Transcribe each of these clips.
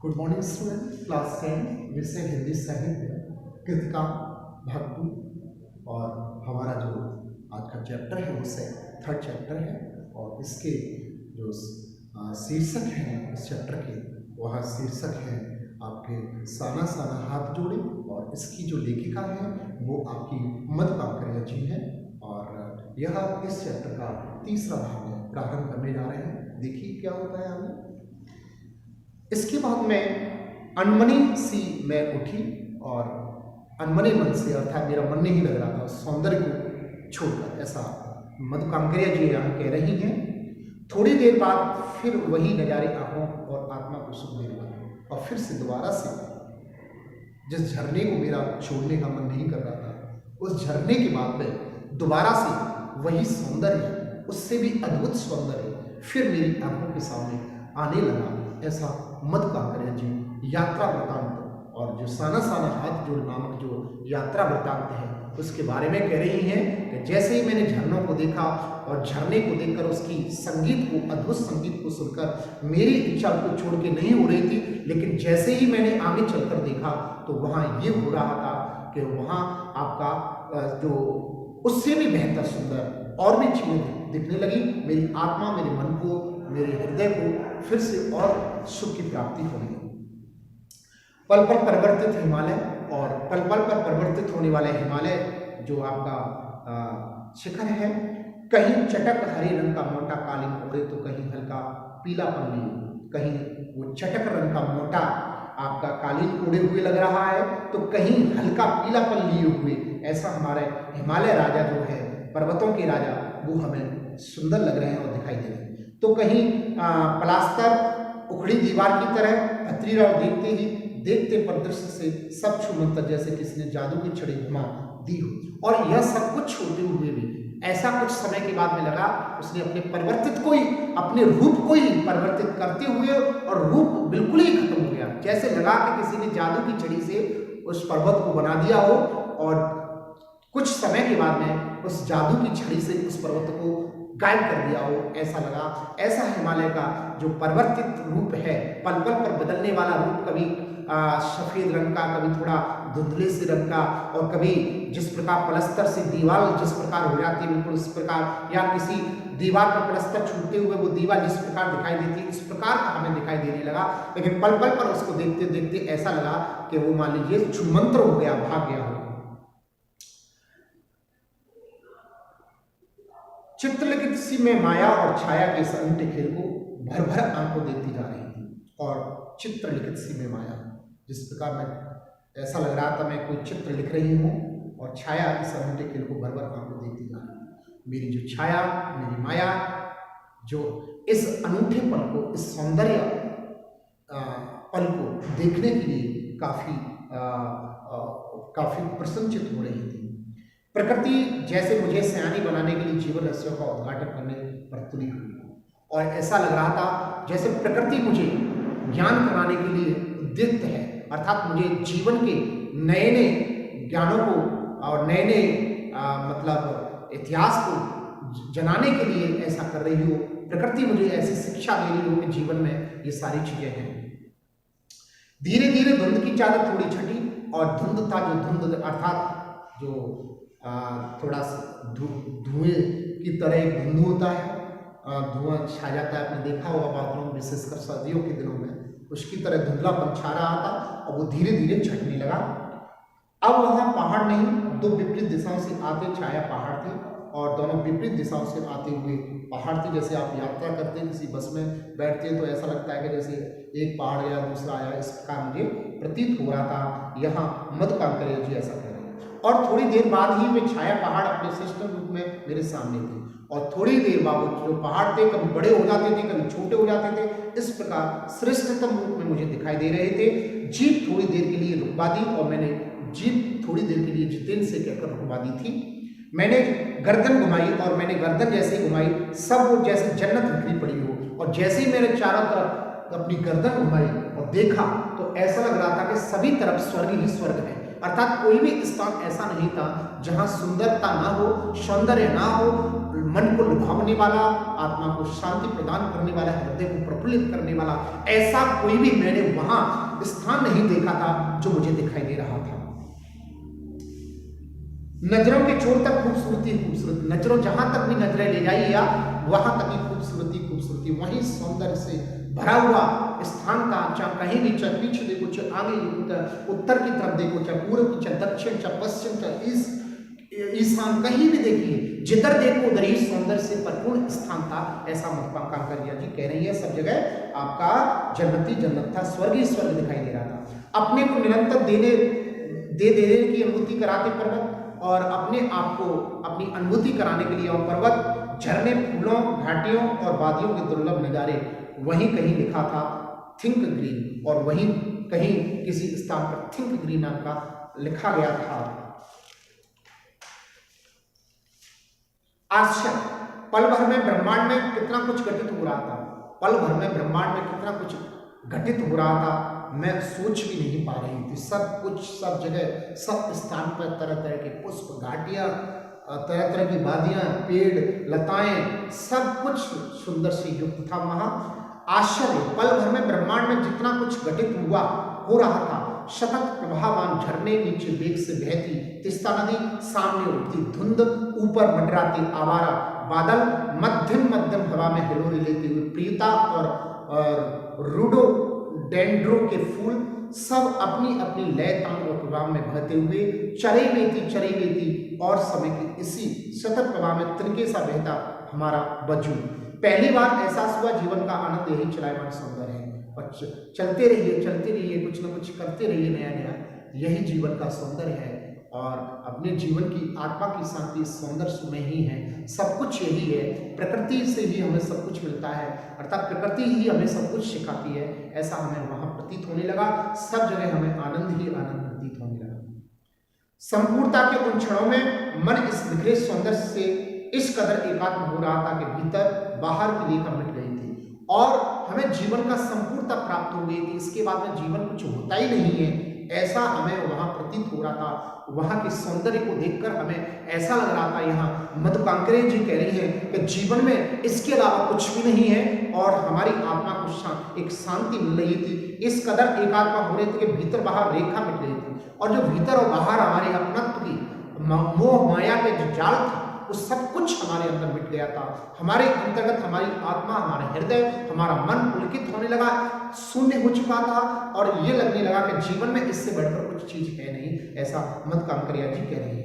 Good morning student, class 10 विषय हिंदी साहित्य कृतिका भाग 2। और हमारा जो आज का चैप्टर है वो थर्ड चैप्टर है। और इसके जो शीर्षक हैं इस चैप्टर के, वह शीर्षक है आपके साना साना हाथ जोड़े। और इसकी जो लेखिका है वो आपकी मधु कांकरिया जी हैं। और यह इस चैप्टर का तीसरा भाग है, प्रारंभ करने जा रहे हैं। देखिए क्या होता है आगे। इसके बाद में अनमनी सी मैं उठी और अनमने मन से, अर्थात मेरा मन नहीं लग रहा था सौंदर्य को छोड़कर, ऐसा मधु कांकरिया जी यहाँ कह रही हैं। थोड़ी देर बाद फिर वही नज़ारे आंखों और आत्मा को सुख देने लगे और फिर से दोबारा से जिस झरने को मेरा छोड़ने का मन नहीं कर रहा था, उस झरने के बाद में दोबारा से वही सौंदर्य, उससे भी अद्भुत सौंदर्य फिर मेरी आंखों के सामने आने लगा। ऐसा मधु कांकरिया जी यात्रा वृतांत और जो साना साना हाथ जोड़ नामक जो यात्रा वृतांत है उसके बारे में कह रही हैं कि जैसे ही मैंने झरनों को देखा और झरने को देखकर उसकी संगीत को, अद्भुत संगीत को सुनकर मेरी इच्छा को छोड़ के नहीं हो रही थी, लेकिन जैसे ही मैंने आगे चलकर देखा तो वहाँ ये हो रहा था कि वहाँ आपका जो उससे भी बेहतर सुंदर और भी चीज़ें दिखने लगी। मेरी आत्मा, मेरे मन को, मेरे हृदय को फिर से और सुख की प्राप्ति हो गई। पल पल परिवर्तित हिमालय, और पल पल पर परिवर्तित होने वाले हिमालय जो आपका शिखर है, कहीं चटक हरे रंग का मोटा कालीन ओढ़े तो कहीं हल्का पीलापन लिए, कहीं वो चटक रंग का मोटा आपका कालीन ओढ़े हुए लग रहा है तो कहीं हल्का पीलापन लिए हुए, ऐसा हमारे हिमालय राजा जो है, पर्वतों के राजा, वो हमें सुंदर लग रहे हैं और दिखाई दे रहे हैं। तो कहीं प्लास्टर उखड़ी दीवार की तरह भत्रीराव देखते ही देखते परिदृश्य से सब छूमंतर, जैसे किसी ने जादू की छड़ी घुमा दी हो। और यह सब कुछ छोड़ते हुए भी ऐसा कुछ समय के बाद में लगा उसने अपने परिवर्तित को ही, अपने रूप को ही परिवर्तित करते हुए, और रूप बिल्कुल ही खत्म हो गया। जैसे लगा कि किसी ने जादू की छड़ी से उस पर्वत को बना दिया हो और कुछ समय के बाद में उस जादू की छड़ी से उस पर्वत को गायब कर दिया हो, ऐसा लगा। ऐसा हिमालय का जो परिवर्तित रूप है, पल पल पर बदलने वाला रूप, कभी सफेद रंग का, कभी थोड़ा धुंधले से रंग का, और कभी जिस प्रकार पलस्तर से दीवार जिस प्रकार हो जाती है बिल्कुल उस प्रकार, या किसी दीवार का पलस्तर छूटते हुए वो दीवार जिस प्रकार दिखाई देती है, इस प्रकार का हमें दिखाई देने लगा। लेकिन पल पल पर उसको देखते देखते ऐसा लगा कि वो मान लीजिए छूमंत्र हो गया, भाग गया हो। चित्रलिखित सी में माया और छाया के इस अनूठे खेल को भर भर आंखों देखती जा रही थी। और चित्रलिखित सी में माया, जिस प्रकार मैं, ऐसा लग रहा था मैं कोई चित्र लिख रही हूँ और छाया इस अनूठे खेल को भर भर आंखों देखती जा रही है। मेरी जो छाया, मेरी माया, जो इस अनूठे पल को, इस सौंदर्य पल को देखने के लिए काफी प्रसन्नचित हो रही थी। प्रकृति जैसे मुझे सयानी बनाने के लिए जीवन रहस्यों का उद्घाटन करने पर तुली हुई, और ऐसा लग रहा था जैसे प्रकृति मुझे ज्ञान कराने के लिए उद्युक्त है, अर्थात मुझे जीवन के नए नए ज्ञानों को और नए नए मतलब इतिहास को जनाने के लिए ऐसा कर रही हो। प्रकृति मुझे ऐसी शिक्षा दे रही हो कि जीवन में ये सारी चीजें हैं। धीरे धीरे धुंध की चादर थोड़ी छटी, और धुंध था जो धुंध, अर्थात जो थोड़ा धुएं की तरह एक धुंध होता है, धुआं छा जाता है, आपने देखा होगा बाथरूम, विशेषकर सर्दियों के दिनों में, उसकी तरह धुंधलापन छा रहा था और वो धीरे धीरे छटने लगा। अब वहाँ पहाड़ नहीं, दो विपरीत दिशाओं से आते छाया पहाड़ थे, और दोनों विपरीत दिशाओं से आते हुए पहाड़ थे। जैसे आप यात्रा करते हैं, किसी बस में बैठते हैं तो ऐसा लगता है कि जैसे एक पहाड़ गया दूसरा आया, इस प्रकार मुझे प्रतीत हो रहा था। यहाँ मधु कांकरिया जी ऐसा कह रहे हैं। और थोड़ी देर बाद ही वे छाया पहाड़ अपने श्रेष्ठ रूप में मेरे सामने थे, और थोड़ी देर बाद जो पहाड़ थे कभी बड़े हो जाते थे, कभी छोटे हो जाते थे, इस प्रकार श्रेष्ठतम रूप में मुझे दिखाई दे रहे थे। जीप थोड़ी देर के लिए रुकवा दी, और मैंने जीप थोड़ी देर के लिए जितेंद्र से कहकर रुकवा दी थी। मैंने गर्दन घुमाई, और मैंने गर्दन जैसे घुमाई सब वो जैसे जन्नत बिखरी पड़ी हो, और जैसे ही मैंने चारों तरफ अपनी गर्दन घुमाई और देखा तो ऐसा लग रहा था कि सभी तरफ स्वर्ग ही स्वर्ग है। अर्थात कोई भी स्थान ऐसा नहीं था जहां सुंदरता ना हो, सौंदर्य ना हो, मन को लुभावने वाला, आत्मा को शांति प्रदान करने वाला, हृदय को प्रफुल्लित करने वाला ऐसा कोई भी मैंने वहां स्थान नहीं देखा था जो मुझे दिखाई दे रहा था। नजरों के छोर तक खूबसूरती खूबसूरती, नजरों जहां तक भी नजरें ले जाइए वहां तक ही खूबसूरती खूबसूरती, वहीं सौंदर्य से भरा हुआ स्थान था। चाहे कहीं भी, चाहे पीछे देखो, चाहे आगे देखो, उत्तर की तरफ देखो, चाहे पूर्व की, चाहे दक्षिण, चाहे पश्चिम, चाहे ईशान, कहीं भी देखिए, जिधर देखो उधर ही सौंदर्य से भरपूर स्थान था। ऐसा महात्मा कांकरिया जी कह रही है। सब जगह आपका जन्नती जन्नत था, स्वर्ग स्वर्ग दिखाई दे रहा था। अपने को निरंतर देने की अनुभूति कराते पर्वत, और अपने आप को अपनी अनुभूति कराने के लिए और पर्वत, झरने, फूलों, घाटियों और वादियों के दुर्लभ नजारे, वहीं कहीं लिखा था थिंक ग्रीन, और वहीं कहीं किसी स्थान पर थिंक ग्रीन नाम का लिखा गया था। आश्चर्य, पल भर में ब्रह्मांड में कितना कुछ घटित हो रहा था, पल भर में ब्रह्मांड में कितना कुछ घटित हो रहा था, मैं सोच भी नहीं पा रही थी। सब कुछ, सब जगह, सब स्थान पर तरह तरह के पुष्प, घाटियां, तरह तरह की वादियां, पेड़, लताएं, सब कुछ सुंदर से युक्त था वहां। आश्चर्य, पल भर में ब्रह्मांड में जितना कुछ घटित हो रहा था, शतक प्रभावान झरने नीचे वेग से बहती तिस्ता नदी, सामने उठती धुंध, ऊपर मंडराती आवारा बादल, मध्यम मध्यम हवा में हिलोरे लेते हुए प्रियता और रोडोडेंड्रो के फूल, सब अपनी अपनी लय तान और प्रभाव में बहते हुए चले वेती और समय के इसी सतत प्रभाव में तिनके सा बहता हमारा वजूद। पहली बार एहसास हुआ जीवन का आनंद यही चलायमान सौंदर्य है, और चलते रहिए, कुछ ना कुछ करते रहिए नया नया, यही जीवन का सौंदर्य है। और अपने जीवन की आत्मा की शांति सौंदर्य में ही है, सब कुछ यही है। प्रकृति से ही हमें सब कुछ मिलता है, अर्थात प्रकृति ही हमें सब कुछ सिखाती है, ऐसा हमें वहां प्रतीत होने लगा। सब जगह हमें आनंद ही आनंद प्रतीत होने लगा। संपूर्णता के उन क्षणों में मन इस विग्रह सौंदर्य से इस कदर एकात्म हो रहा था कि भीतर बाहर की रेखा मिट गई थी और हमें जीवन का संपूर्णता प्राप्त हो गई थी। इसके बाद में जीवन कुछ होता ही नहीं है, ऐसा हमें वहां प्रतीत हो रहा था। वहां के सौंदर्य को देखकर हमें ऐसा लग रहा था, यहाँ मधु कांकरे जी कह रही हैं कि जीवन में इसके अलावा कुछ भी नहीं है, और हमारी आत्मा को एक शांति मिल रही थी। इस कदर एकात्मा हो रही थी कि भीतर बाहर रेखा मिट रही थी, और जो भीतर और बाहर हमारे अपनत्व की मोह माया के जो जाल था, वो सब कुछ हमारे अंदर मिट गया था। हमारे अंतर्गत हमारी आत्मा, हमारा हृदय, हमारा मन पुलकित होने लगा, शून्य हो चुका था, और ये लगने लगा कि जीवन में इससे बढ़कर कुछ चीज है नहीं, ऐसा मधु कांकरिया जी कह रही है।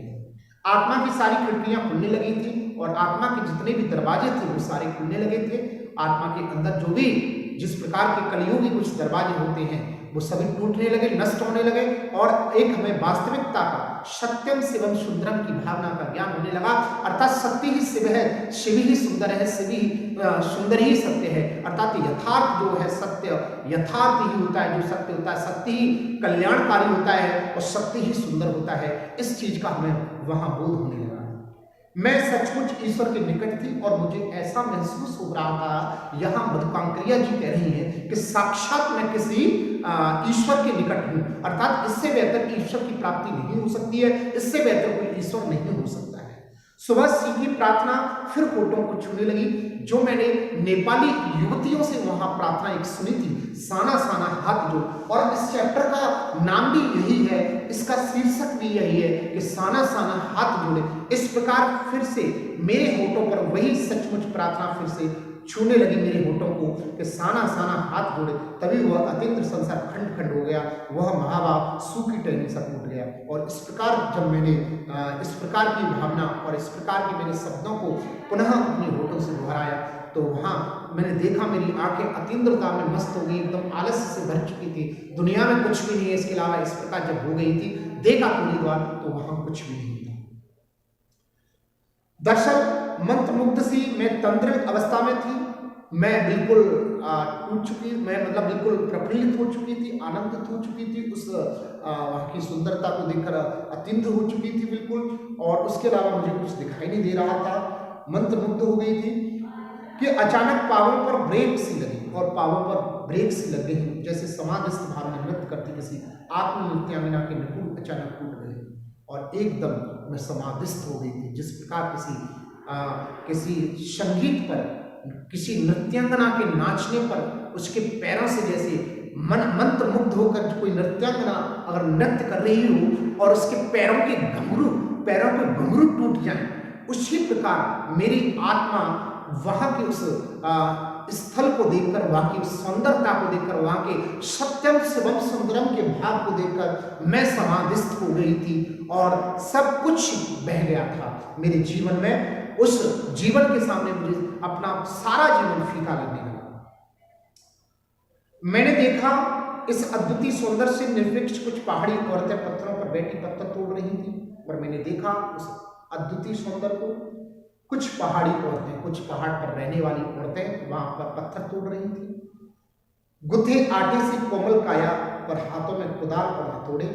आत्मा की सारी खिड़कियां खुलने लगी थी, और आत्मा के जितने भी दरवाजे थे वो सारे खुलने लगे थे। आत्मा के अंदर जो भी जिस प्रकार के कलियुगी कुछ दरवाजे होते हैं वो सभी टूटने लगे, नष्ट होने लगे, और एक हमें वास्तविकता का, सत्यम शिवम सुंदरम की भावना का ज्ञान होने लगा। अर्थात सत्य ही शिव है, शिव ही सुंदर है, शिव ही सुंदर ही सत्य है। अर्थात यथार्थ जो है सत्य यथार्थ ही होता है, जो सत्य होता है सत्य ही कल्याणकारी होता है, और सत्य ही सुंदर होता है। इस चीज का हमें वहां बोध होने लगा। मैं सचमुच ईश्वर के निकट थी, और मुझे ऐसा महसूस हो रहा था, यहाँ मधु कांकरिया जी कह रही हैं कि साक्षात मैं किसी ईश्वर के निकट हूं। अर्थात इससे बेहतर ईश्वर की प्राप्ति नहीं हो सकती है, इससे बेहतर कोई ईश्वर नहीं हो सकता है। सुबह सीधी प्रार्थना फिर होठों को छूने लगी। जो मैंने नेपाली युवतियों से वहां प्रार्थना एक सुनी थी, साना साना हाथ जोड़, और इस चैप्टर का नाम भी यही है, इसका शीर्षक भी यही है कि साना साना हाथ जोड़े। इस प्रकार फिर से मेरे होठों पर वही सचमुच प्रार्थना फिर से छूने लगी मेरे होठों को कि साना साना हाथ जोड़े। तभी वह अतीन्द्र संसार खंड खंड हो गया, वह महाभाव सूखी टहनी सा टूट गया। और इस प्रकार जब मैंने इस प्रकार की भावना और इस प्रकार के मेरे शब्दों को पुनः अपने होठों से दोहराया, तो वहाँ मैंने देखा मेरी आंखें अतीन्द्रता में मस्त हो गई, एकदम आलस्य से भर चुकी थी, दुनिया में कुछ भी नहीं है इसके अलावा। इस प्रकार जब हो गई थी, देखा कुली द्वार, तो वहां कुछ भी नहीं था। दर्शन मंत्रमुग्ध सी मैं तंत्रित अवस्था में थी। मैं बिल्कुल टूट चुकी, मैं मतलब बिल्कुल प्रफुल्लित हो चुकी थी, आनंदित हो चुकी थी, उस वहाँ की सुंदरता को देखकर अतीन्द्र हो चुकी थी बिल्कुल, और उसके अलावा मुझे कुछ दिखाई नहीं दे रहा था। मंत्रमुग्ध हो गई थी कि अचानक पावों पर ब्रेक सी लगी, और पावों पर ब्रेक सी लग गई, जैसे समाधिस्थ भाव में नृत्य करती किसी आत्मनृत्यामिना के निपुण अचानक टूट गए, और एकदम मैं समाधिस्थ हो गई थी। जिस प्रकार किसी किसी संगीत पर, किसी नृत्यांगना के नाचने पर उसके पैरों से जैसे मंत्र मुग्ध होकर कोई नृत्यांगना अगर नृत्य कर रही हो और उसके पैरों के घुंघरू टूट जाए, उसी प्रकार मेरी आत्मा वहां के उस स्थल को देखकर, वहां की सौंदर्यता को देखकर, वहां के सत्यम शिवम सुंदरम के भाव को देखकर मैं समाधिस्थ हो गई थी और सब कुछ बह गया था मेरे जीवन में। उस जीवन के सामने मुझे अपना सारा जीवन फीका लगने लगा। मैंने देखा इस अद्वितीय सौंदर्य से निर्विक्ष कुछ पहाड़ी औरतें पत्थरों पर बैठी पत्थर तोड़ रही थी, और मैंने देखा उस अद्वितीय सौंदर्य को कुछ पहाड़ी औरतें, कुछ पहाड़ पर रहने वाली औरतें वहां पर पत्थर तोड़ रही थी। गुथे आटे से कोमल काया पर हाथों में कुदाल और हथौड़े।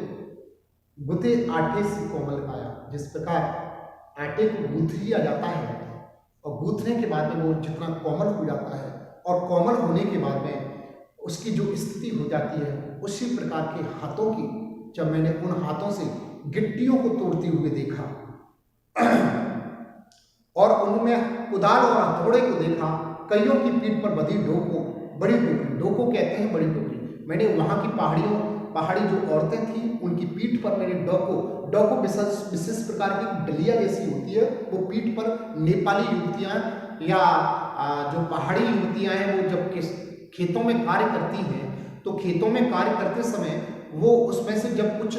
गुथे आटे से कोमल काया, जिस प्रकार आटे को गूंथ लिया जाता है और गूंथने के बाद में वो जितना कोमल हो जाता है और कोमल होने के बाद में उसकी जो स्थिति हो जाती है, उसी प्रकार के हाथों की, जब मैंने उन हाथों से गिट्टियों को तोड़ते हुए देखा और उनमें कुदाल और हथौड़े को देखा, कईयों की पीठ पर बधी डोको, बड़ी टोकरी, डोको कहते हैं बड़ी टोकरी। मैंने वहां की पहाड़ी जो औरतें थी उनकी पीठ पर मैंने डोको विशेष प्रकार की डलिया जैसी होती है, वो पीठ पर नेपाली युवतियां या जो पहाड़ी युवतियां हैं वो जब खेतों में कार्य करती हैं, तो खेतों में कार्य करते समय वो उसमें से जब कुछ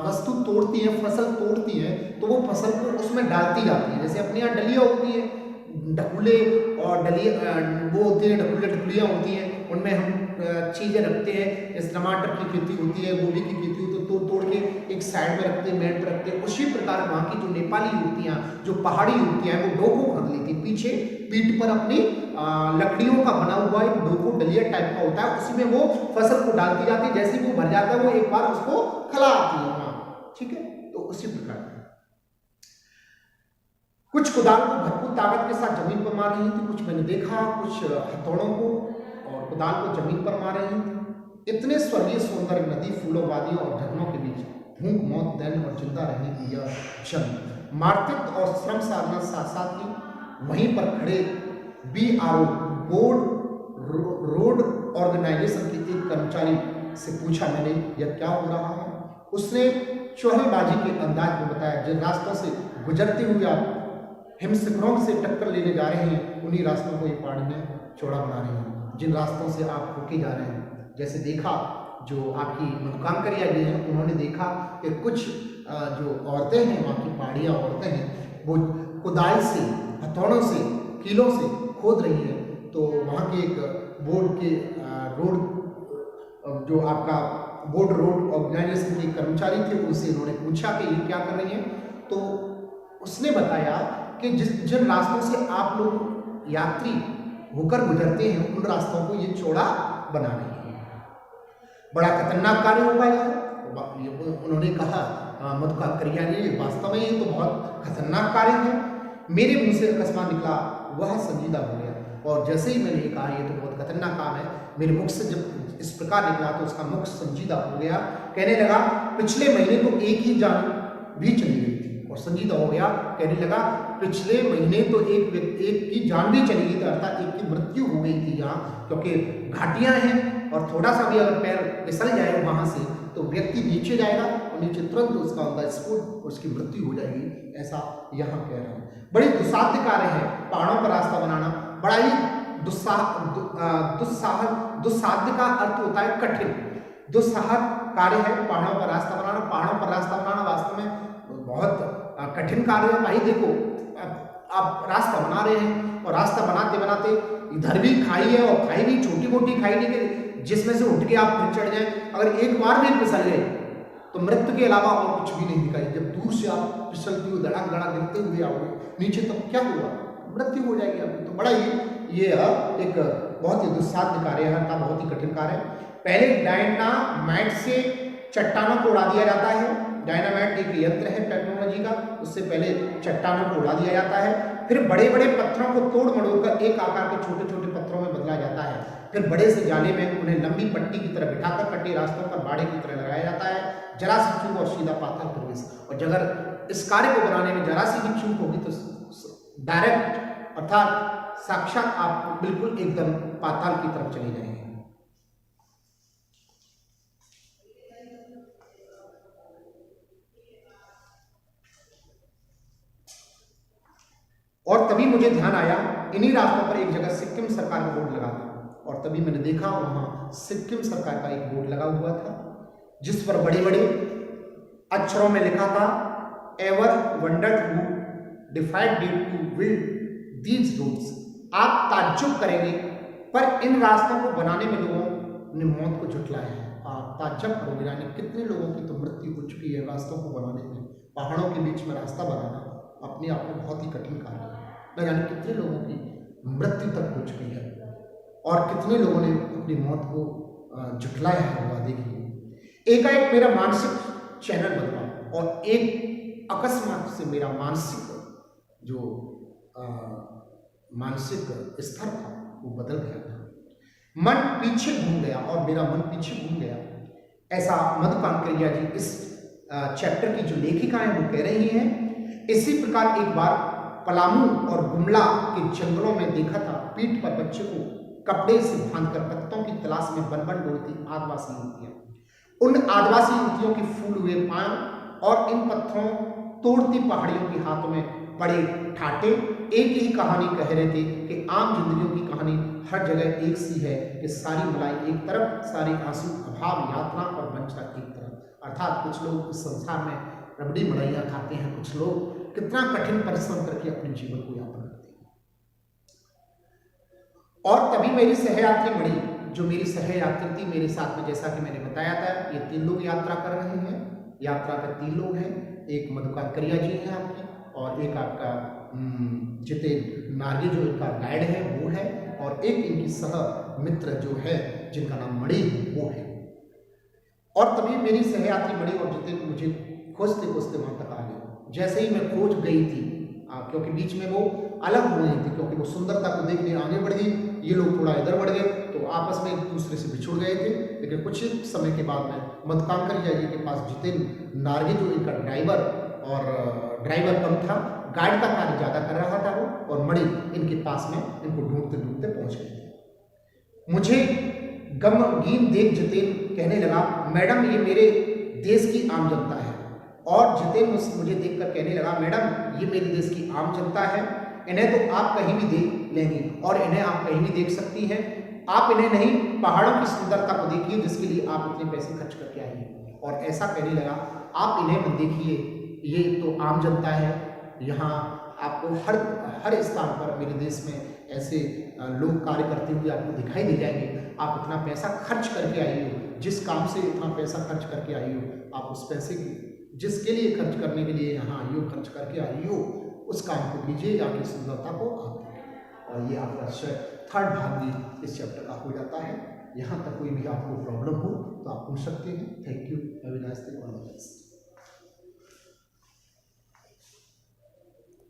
वस्तु तोड़ती हैं, फसल तोड़ती हैं, तो वो फसल को उसमें डालती जाती है। जैसे अपने यहाँ डलिया होती है, ढकुले और डलिया वो होते हैं, ढकुलियाँ होती हैं, उनमें हम चीज़ें रखते हैं। जैसे टमाटर की खेती होती है, गोभी की खेती होती है, तो तोड़ के एक साइड में रखते हैं, मैट पर रखते हैं। उसी प्रकार वहाँ की जो नेपाली युवतियाँ, जो पहाड़ी युवतियाँ हैं, वो डोको खरीद लेती हैं, पीछे पीठ पर अपनी लकड़ियों का बना हुआ एक डोको डलिया टाइप का होता है, उसी में वो फसल को डालती जाती है। जैसे ही वो भर जाता है वो एक बार उसको खला आती है वहाँ, ठीक है। तो उसी प्रकार कुछ कुदाल को भरपूर ताकत के साथ जमीन पर मार रही थी, कुछ मैंने देखा कुछ हथौड़ों को और कुदाल को जमीन पर मार रही थी। इतने स्वर्गीय सौंदर्य नदी, फूलों, वादियों और झरनों के बीच भूख, मौत, दैन और जिंदा रहने की यह क्षण मार्तिक और श्रम साधना साथ साथ ही। वहीं पर खड़े BRO रोड ऑर्गेनाइजेशन के एक कर्मचारी से पूछा मैंने, यह क्या हो रहा है? उसने चौहलबाजी के अंदाज में बताया, जिन रास्तों से गुजरते हुए आप हिमशिखरों से टक्कर लेने जा रहे हैं, उन्हीं रास्तों को ये पहाड़ियाँ चौड़ा बना रही हैं। जिन रास्तों से आप होके जा रहे हैं, जैसे देखा जो आपकी मनोकामकरिया गई हैं, उन्होंने देखा कि कुछ जो औरतें हैं, वहाँ की पहाड़ियाँ औरतें हैं, वो कुदाल से, हथौड़ों से, कीलों से खोद रही है। तो वहाँ के एक बोर्ड के रोड जो आपका बोर्ड रोड ऑर्गेनाइजेशन के कर्मचारी थे, उनसे इन्होंने पूछा कि ये क्या कर रही हैं? तो उसने बताया कि जिन रास्तों से आप लोग यात्री होकर गुजरते हैं, उन रास्तों को ये चौड़ा बना रही है। बड़ा खतरनाक कार्य होगा यह, उन्होंने कहा मनोकामकरिया ने, वास्तव में ये तो बहुत खतरनाक कार्य है। मेरे मुंह से अकस्मात निकला, वह संजीदा हो गया। और जैसे ही मैंने कहा ये तो बहुत खतरनाक काम है, मेरे मुख से जब इस प्रकार निकला तो उसका मुख संजीदा हो गया। कहने लगा, पिछले महीने तो एक ही जान भी चली गई थी। और संजीदा हो गया, कहने लगा, पिछले महीने तो एक की जान भी चली गई थी, अर्थात एक की मृत्यु हो गई थी यहाँ, क्योंकि घाटियाँ हैं और थोड़ा सा भी अगर पैर फिसल जाए वहाँ से तो व्यक्ति नीचे जाएगा और नीचे तुरंत उसका अंदर स्फोट, उसकी मृत्यु हो जाएगी, ऐसा यहाँ कह रहा है। बड़ी दुस्साध्य कार्य है पहाड़ों पर रास्ता बनाना, बड़ा ही दुस्साध्य का अर्थ होता है कठिन, दुस्साहस कार्य है पहाड़ों पर रास्ता बनाना। पहाड़ों पर रास्ता बनाना वास्तव में बहुत कठिन कार्य है। भाई देखो, आप रास्ता बना रहे हैं और रास्ता बनाते बनाते इधर भी खाई है और खाई भी छोटी मोटी खाई नहीं कि जिसमें से उठ के आप फिर चढ़ जाएं। अगर एक बार भी फिसल गए तो मृत्यु के अलावा और कुछ भी नहीं दिखाई। जब दूर से आप फिसलती हुई धड़ाक धड़ाक गिरते हुए आओगे नीचे, तो क्या हुआ? मृत्यु हो जाएगी आपकी। तो बड़ा ही ये एक बहुत ही दुस्साध्य कार्य है, बहुत ही कठिन कार्य है। पहले डायनामाइट से चट्टानों को उड़ा दिया जाता है। डायनामाइट एक यंत्र है टेक्नोलॉजी का, उससे पहले चट्टानों को उड़ा दिया जाता है। फिर बड़े बड़े पत्थरों को तोड़ मड़ोड़ कर एक आकार के छोटे छोटे पत्थरों में बदला जाता है। फिर बड़े से जाले में उन्हें लंबी पट्टी की तरह बिठाकर कटे रास्तों पर बाड़े की तरह लगाया जाता है। जरा सी चूक और सीधा पाथर प्रवेश। और अगर इस कार्य को बनाने में जरा सी भी चूक होगी तो डायरेक्ट अर्थात साक्षात आप बिल्कुल एकदम पाताल की तरफ चले जाएंगे। और तभी मुझे ध्यान आया, इन्हीं रास्तों पर एक जगह सिक्किम सरकार का बोर्ड लगा था, और तभी मैंने देखा वहां सिक्किम सरकार का एक बोर्ड लगा हुआ था जिस पर बड़े बड़े अक्षरों में लिखा था, ever wondered who defied death to build these roads. आप ताज्जुब करेंगे, पर इन रास्तों को बनाने में लोगों ने मौत को झुठलाया है। आप ताज्जुब करोगे, यानी कितने लोगों की तो मृत्यु हो चुकी है रास्तों को बनाने में। पहाड़ों के बीच में रास्ता बनाना अपने आप में बहुत ही कठिन कार्य है, न जाने कितने लोगों की मृत्यु तक हो चुकी है और कितने लोगों ने अपनी मौत को झुठलाया है। हुआ देखिए, एकाएक मेरा मानसिक चैनल बदला और एक अकस्मात से मेरा मानसिक जो मानसिक स्तर था वो बदल गया था। मन पीछे घूम गया और मेरा मन पीछे घूम गया। ऐसा मधु कांकरिया जी इस चैप्टर की जो लेखिका है वो कह रही हैं। इसी प्रकार एक बार पलामू और गुमला के जंगलों में देखा था, पीठ पर बच्चे को कपड़े से बांधकर पत्तों की तलाश में बन बन डोलती आदिवासी युवतियां। उन आदिवासी युवतियों के फूल हुए पांव और इन पत्थरों तोड़ती पहाड़ियों के हाथों में बड़े ठाटे एक ही कहानी कह रहे थे कि आम जिंदगियों की कहानी हर जगह एक सी है कि सारी मलाई एक तरफ, सारे आंसू, अभाव, यातना और वंचना एक तरफ। अर्थात कुछ लोग इस संसार में रबड़ी मड़ैया खाते हैं, कुछ लोग कितना कठिन परिश्रम करके अपने जीवन को यापन करते हैं। और तभी मेरी सहयात्री मणि, जो मेरी सहयात्री थी मेरे साथ में, जैसा कि मैंने बताया था, ये 3 लोग यात्रा कर रहे हैं। यात्रा में 3 लोग हैं, एक मधु कांकरिया जी हैं आपके, और एक आपका जितेन नार्गे जो इनका गाइड है वो है, और एक इनकी सह मित्र जो है जिनका नाम मणि वो है। और तभी मेरी सहयात्री मणि और जितेन मुझे खोजते खोजते वहां तक आ गए। जैसे ही मैं खोज गई थी, क्योंकि बीच में वो अलग हो गई थी, क्योंकि वो सुंदरता को देखने आगे बढ़ गई, ये लोग थोड़ा इधर बढ़ गए, तो आपस में एक दूसरे से बिछुड़ गए थे। लेकिन कुछ समय के बाद में मधु कांकरिया जी के पास जितेन नार्गे जो इनका ड्राइवर, और ड्राइवर कम था, गाइड का कार्य ज़्यादा कर रहा था वो, और मणि इनके पास में इनको ढूंढते ढूंढते पहुंच गए थे। मुझे गमगीन देख जितेन कहने लगा, मैडम ये मेरे देश की आम जनता है। और जितेन मुझे देखकर कहने लगा, मैडम ये मेरे देश की आम जनता है, इन्हें तो आप कहीं भी देख लेंगी और इन्हें आप कहीं भी देख सकती हैं। आप इन्हें नहीं, पहाड़ों की सुंदरता को देखिए जिसके लिए आप इतने पैसे खर्च करके आई हैं। और ऐसा कहने लगा, आप इन्हें मत देखिए, ये तो आम जनता है, यहाँ आपको हर स्थान पर मेरे देश में ऐसे लोग कार्य करते हुए आपको दिखाई दे जाएंगे। आप इतना पैसा खर्च करके आई हो, जिस काम से इतना पैसा खर्च करके आई हो, आप उस पैसे की जिसके लिए खर्च करने के लिए यहाँ आई हो, खर्च करके आई हो, उस काम को कीजिए, यहाँ की सुंदरता को आप देखें। और ये आपका 3rd भाग भी इस चैप्टर का हो जाता है। यहाँ तक कोई भी आपको प्रॉब्लम हो तो आप पूछ सकते हैं। Thank you, have a nice day.